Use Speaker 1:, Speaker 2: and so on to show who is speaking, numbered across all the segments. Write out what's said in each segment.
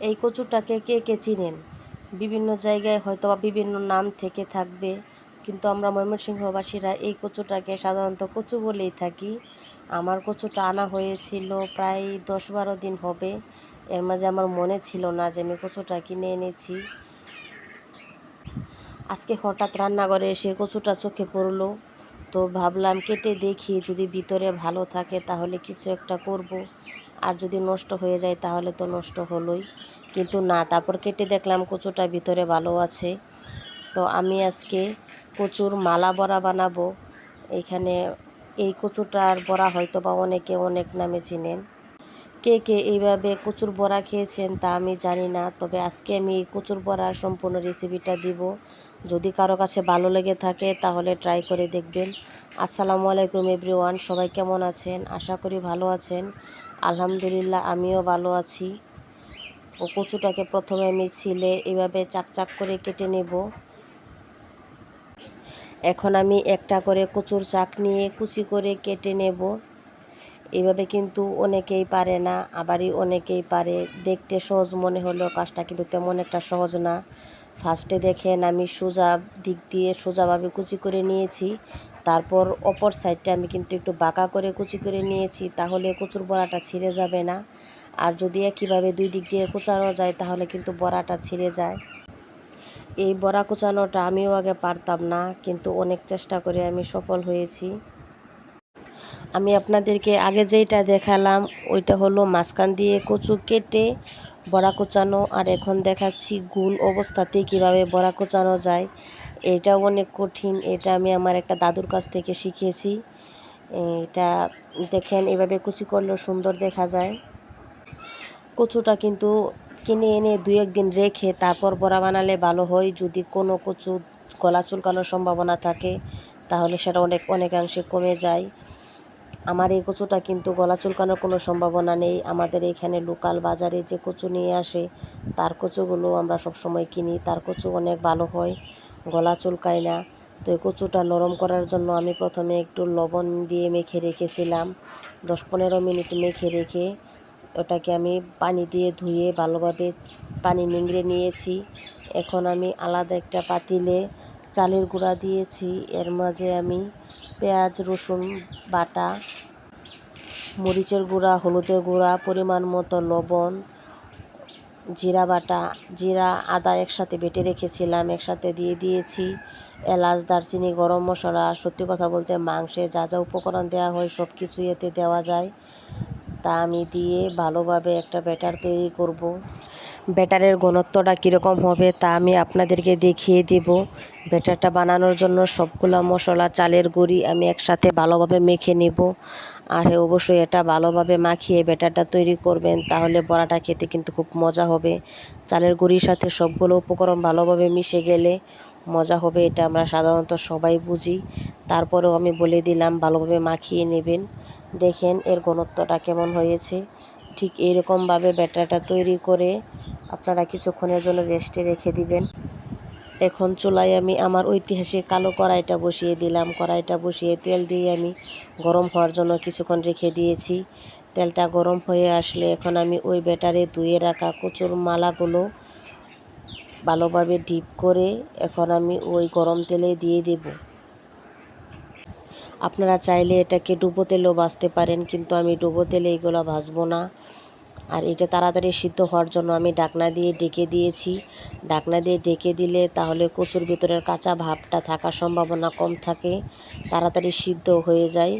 Speaker 1: এই কচুটাকে কে কে চিনেন? বিভিন্ন জায়গায় হয়তো বা বিভিন্ন নাম থেকে থাকবে, কিন্তু আমরা ময়মনসিংহবাসীরা এই কচুটাকে সাধারণত কচু বলেই থাকি। আমার কচুটা আনা হয়েছিল প্রায় 10-12 দিন হবে। এর মাঝে আমার মনে ছিল না যে আমি কচুটা কিনে এনেছি। আজকে হঠাৎ রান্নাঘরে এসে কচুটা চোখে পড়লো, তো ভাবলাম কেটে দেখি, যদি ভিতরে ভালো থাকে তাহলে কিছু একটা করব, আর যদি নষ্ট হয়ে যায় তাহলে তো নষ্ট হলোই। কিন্তু না, তারপর কেটে দেখলাম কচুটা ভিতরে ভালো আছে। তো আমি আজকে কচুর মালা বড়া বানাবো। এইখানে এই কচুটার বড়া হয়তো বা অনেকে অনেক নামে চিনেন। কে কে এইভাবে কচুর বড়া খেয়েছেন তা আমি জানি না, তবে আজকে আমি এই কচুর বড়ার সম্পূর্ণ রেসিপিটা দিব। যদি কারো কাছে ভালো লেগে থাকে তাহলে ট্রাই করে দেখবেন। আসসালামু আলাইকুম এভরিওয়ান, সবাই কেমন আছেন? আশা করি ভালো আছেন। আলহামদুলিল্লাহ, আমিও ভালো আছি। ও কচুটাকে প্রথমে আমি ছিলে এভাবে চাকচাক করে কেটে নেব। এখন আমি একটা করে কচুর চাক নিয়ে কুচি করে কেটে নেব। এইভাবে কিন্তু অনেকেই পারে না, আবারই অনেকেই পারে। দেখতে সহজ মনে হলেও কাজটা কিন্তু তেমন একটা সহজ না। ফার্স্টে দেখেন আমি সোজা দিক দিয়ে সোজাভাবে কুচি করে নিয়েছি, তারপর অপর সাইডটা আমি কিন্তু একটু বাঁকা করে কুচি করে নিয়েছি, তাহলে কচুর বড়াটা ছিঁড়ে যাবে না। আর যদি একইভাবে দুই দিক দিয়ে কুচানো যায় তাহলে কিন্তু বড়াটা ছিঁড়ে যায়। এই বড়া কুচানোটা আমিও আগে পারতাম না, কিন্তু অনেক চেষ্টা করে আমি সফল হয়েছি। আমি আপনাদেরকে আগে যেইটা দেখালাম ওইটা হলো মাঝখান দিয়ে কচু কেটে বড়া কুচানো, আর এখন দেখাচ্ছি গোল অবস্থাতেই কিভাবে বড়া কুচানো যায়। এটাও অনেক কঠিন, এটা আমি আমার একটা দাদুর কাছ থেকে শিখেছি। এটা দেখেন, এভাবে কুচি করলেও সুন্দর দেখা যায়। কচুটা কিন্তু কিনে এনে 2-1 দিন রেখে তারপর বড়া বানালে ভালো হয়। যদি কোনো কচু গলা চুলকানোর সম্ভাবনা থাকে তাহলে সেটা অনেকাংশে কমে যায়। আমার এই কচুটা কিন্তু গলা চুলকানোর কোনো সম্ভাবনা নেই। আমাদের এখানে লোকাল বাজারে যে কচু নিয়ে আসে তার কচুগুলো আমরা সবসময় কিনি, তার কচু অনেক ভালো হয়, গলা চুলকায় না। তো এই কচুটা নরম করার জন্য আমি প্রথমে একটু লবণ দিয়ে মেখে রেখেছিলাম। 10-15 মিনিট মেখে রেখে ওটাকে আমি পানি দিয়ে ধুয়ে ভালোভাবে পানি নিংড়ে নিয়েছি। এখন আমি আলাদা একটা পাতিলে চালের গুঁড়া দিয়েছি। এর মাঝে আমি পেঁয়াজ রসুন বাটা, মরিচের গুঁড়া, হলুদের গুঁড়া, পরিমাণ মতো লবণ, জিরা বাটা, জিরা আদা একসাথে বেটে রেখেছিলাম একসাথে দিয়ে দিয়েছি। এলাচ, দারচিনি, গরম মশলা, সত্যি কথা বলতে মাংসে যা যা উপকরণ দেওয়া হয় সব কিছু এতে দেওয়া যায়। তা আমি দিয়ে ভালোভাবে একটা ব্যাটার তৈরি করব। ব্যাটারের ঘনত্বটা কীরকম হবে তা আমি আপনাদেরকে দেখিয়ে দেব। ব্যাটারটা বানানোর জন্য সবগুলা মশলা, চালের গুঁড়ি আমি একসাথে ভালোভাবে মেখে নেব। আর অবশ্যই এটা ভালোভাবে মাখিয়ে ব্যাটারটা তৈরি করবেন, তাহলে বড়াটা খেতে কিন্তু খুব মজা হবে। চালের গুঁড়ির সাথে সবগুলো উপকরণ ভালোভাবে মিশে গেলে মজা হবে, এটা আমরা সাধারণত সবাই বুঝি। তারপরেও আমি বলে দিলাম ভালোভাবে মাখিয়ে নেবেন। দেখেন এর ঘনত্বটা কেমন হয়েছে। ঠিক এইরকমভাবে ব্যাটারটা তৈরি করে আপনারা কিছুক্ষণের জন্য রেস্টে রেখে দিবেন। এখন চুলায় আমি আমার ঐতিহাসিক কালো কড়াইটা বসিয়ে দিলাম। কড়াইটা বসিয়ে তেল দিয়ে আমি গরম হওয়ার জন্য কিছুক্ষণ রেখে দিয়েছি। তেলটা গরম হয়ে আসলে এখন আমি ওই ব্যাটারে ধুয়ে রাখা কচুর মালাগুলো ভালোভাবে ডিপ করে এখন আমি ওই গরম তেলে দিয়ে দেব। আপনারা চাইলে এটাকে ডুবো তেলেও ভাজতে পারেন, কিন্তু আমি ডুবো তেলে এগুলো ভাজবো না। আর এটা তাড়াতাড়ি সিদ্ধ হওয়ার জন্য আমি ঢাকনা দিয়ে ঢেকে দিয়েছি। ঢাকনা দিয়ে ঢেকে দিলে তাহলে কচুর ভিতরের কাঁচা ভাবটা থাকার সম্ভাবনা কম থাকে, তাড়াতাড়ি সিদ্ধ হয়ে যায়।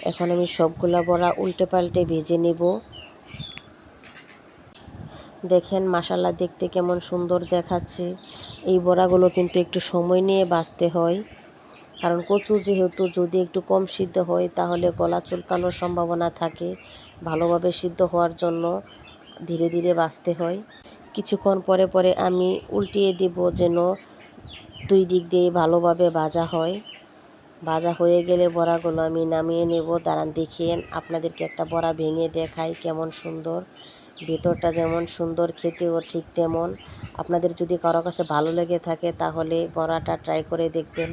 Speaker 1: এখন আমি সবগুলা বড়া উল্টে পাল্টে ভেজে নেব। দেখেন মাশাআল্লাহ, দেখতে কেমন সুন্দর দেখাচ্ছে। এই বড়াগুলো কিন্তু একটু সময় নিয়ে ভাজতে হয়, কারণ কচু যেহেতু যদি একটু কম সিদ্ধ হয় তাহলে গলা চুলকানোর সম্ভাবনা থাকে। ভালোভাবে সিদ্ধ হওয়ার জন্য ধীরে ধীরে ভাজতে হয়। কিছুক্ষণ পরে পরে আমি উল্টিয়ে দেব যেন দুই দিক দিয়ে ভালোভাবে ভাজা হয়। ভাজা হয়ে গেলে বড়াগুলো আমি নামিয়ে নেব। দাঁড়ান দেখিয়ে আপনাদেরকে একটা বড়া ভেঙে দেখাই কেমন সুন্দর, ভেতরটা যেমন সুন্দর খেতেও ঠিক তেমন। আপনাদের যদি কারো কাছে ভালো লেগে থাকে তাহলে বড়াটা ট্রাই করে দেখবেন।